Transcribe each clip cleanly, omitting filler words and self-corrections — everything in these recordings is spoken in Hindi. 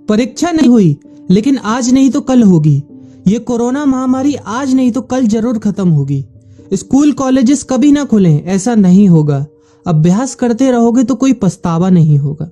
परीक्षा नहीं हुई, लेकिन आज नहीं तो कल होगी। ये कोरोना महामारी आज नहीं तो कल जरूर खत्म होगी। स्कूल कॉलेजेस कभी ना खुलें, ऐसा नहीं होगा। अभ्यास करते रहोगे तो कोई पछतावा नहीं होगा।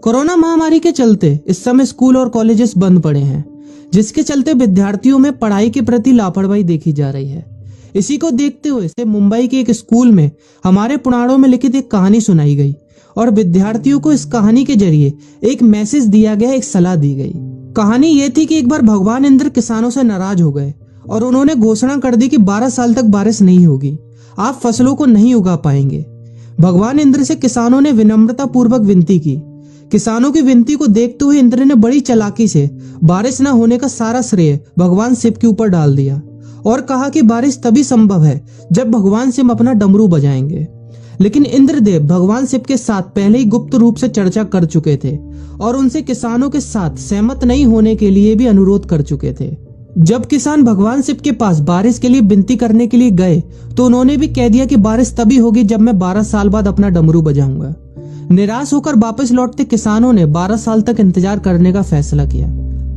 कोरोना महामारी के चलते इस समय स्कूल और कॉलेजेस बंद पड़े हैं, जिसके चलते विद्यार्थियों में पढ़ाई के प्रति लापरवाही देखी जा रही है। इसी को देखते हुए से मुंबई के एक स्कूल में हमारे पुराणों में लिखित एक कहानी सुनाई गई और विद्यार्थियों को इस कहानी के जरिए एक मैसेज दिया गया, एक सलाह दी गई। कहानी ये थी कि एक बार भगवान इंद्र किसानों से नाराज हो गए और उन्होंने घोषणा कर दी कि 12 साल तक बारिश नहीं होगी, आप फसलों को नहीं उगा पाएंगे। भगवान इंद्र से किसानों ने विनम्रता पूर्वक विनती की। किसानों की विनती को देखते हुए इंद्र ने बड़ी चालाकी से बारिश न होने का सारा श्रेय भगवान शिव के ऊपर डाल दिया और कहा कि बारिश तभी संभव है जब भगवान शिव अपना डमरू बजाएंगे। लेकिन इंद्रदेव भगवान शिव के साथ पहले ही गुप्त रूप से चर्चा कर चुके थे और उनसे किसानों के साथ सहमत नहीं होने के लिए भी अनुरोध कर चुके थे। जब किसान भगवान शिव के पास बारिश के लिए विनती करने के लिए गए तो उन्होंने भी कह दिया कि बारिश तभी होगी जब मैं 12 साल बाद अपना डमरू बजाऊंगा। निराश होकर वापस लौटते किसानों ने 12 साल तक इंतजार करने का फैसला किया।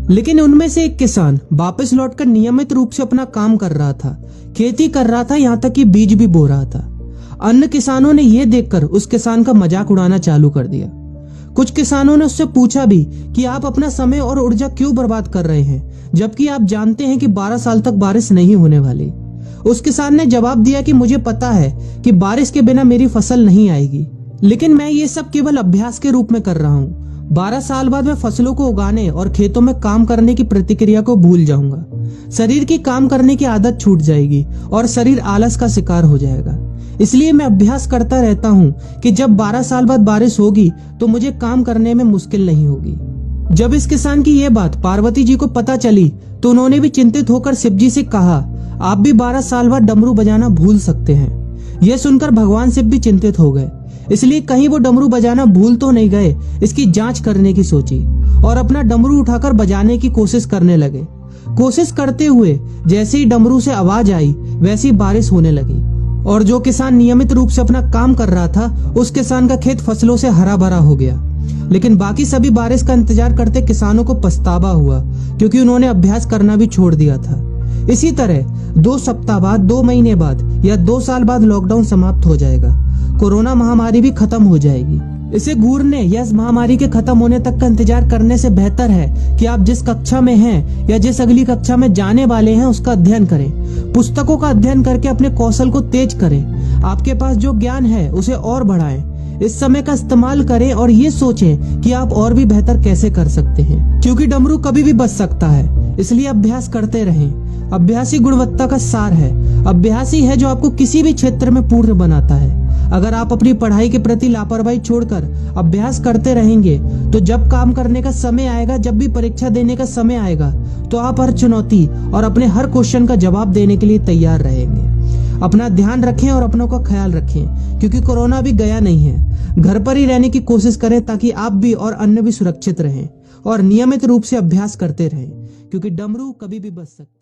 लेकिन उनमें से एक किसान वापस लौटकर नियमित रूप से अपना काम कर रहा था, खेती कर रहा था, यहाँ तक कि बीज भी बो रहा था। अन्य किसानों ने यह देखकर उस किसान का मजाक उड़ाना चालू कर दिया। कुछ किसानों ने उससे पूछा भी कि आप अपना समय और ऊर्जा क्यों बर्बाद कर रहे हैं, जबकि आप जानते हैं कि 12 साल तक बारिश नहीं होने वाली। उस किसान ने जवाब दिया कि मुझे पता है कि बारिश के बिना मेरी फसल नहीं आएगी, लेकिन मैं ये सब केवल अभ्यास के रूप में कर रहा हूँ। 12 साल बाद मैं फसलों को उगाने और खेतों में काम करने की प्रतिक्रिया को भूल जाऊंगा। शरीर की काम करने की आदत छूट जाएगी और शरीर आलस का शिकार हो जाएगा। इसलिए मैं अभ्यास करता रहता हूँ कि जब 12 साल बाद बारिश होगी तो मुझे काम करने में मुश्किल नहीं होगी। जब इस किसान की यह बात पार्वती जी को पता चली तो उन्होंने भी चिंतित होकर शिव जी से कहा, आप भी 12 साल बाद डमरू बजाना भूल सकते हैं। यह सुनकर भगवान शिव भी चिंतित हो गए, इसलिए कहीं वो डमरू बजाना भूल तो नहीं गए, इसकी जांच करने की सोची और अपना डमरू उठाकर बजाने की कोशिश करने लगे। कोशिश करते हुए जैसे ही डमरू से आवाज आई वैसी बारिश होने लगी और जो किसान नियमित रूप से अपना काम कर रहा था उस किसान का खेत फसलों से हरा भरा हो गया। लेकिन बाकी सभी बारिश का इंतजार करते किसानों को पछतावा हुआ, क्योंकि उन्होंने अभ्यास करना भी छोड़ दिया था। इसी तरह 2 सप्ताह बाद, 2 महीने बाद या 2 साल बाद लॉकडाउन समाप्त हो जाएगा। कोरोना महामारी भी खत्म हो जाएगी। इसे घूरने या इस महामारी के खत्म होने तक का इंतजार करने से बेहतर है कि आप जिस कक्षा में हैं या जिस अगली कक्षा में जाने वाले हैं उसका अध्ययन करें। पुस्तकों का अध्ययन करके अपने कौशल को तेज करें। आपके पास जो ज्ञान है उसे और बढ़ाएं। इस समय का इस्तेमाल करें और ये सोचें कि आप और भी बेहतर कैसे कर सकते हैं, क्योंकि डमरू कभी भी बच सकता है। इसलिए अभ्यास करते रहें। अभ्यास ही गुणवत्ता का सार है। अभ्यास ही है जो आपको किसी भी क्षेत्र में पूर्ण बनाता है। अगर आप अपनी पढ़ाई के प्रति लापरवाही छोड़कर अभ्यास करते रहेंगे तो जब काम करने का समय आएगा, जब भी परीक्षा देने का समय आएगा, तो आप हर चुनौती और अपने हर क्वेश्चन का जवाब देने के लिए तैयार रहेंगे। अपना ध्यान रखें और अपनों का ख्याल रखें, क्योंकि कोरोना भी गया नहीं है। घर पर ही रहने की कोशिश करें ताकि आप भी और अन्य भी सुरक्षित रहें और नियमित रूप से अभ्यास करते रहें, क्योंकि डमरू कभी भी बच सकता है।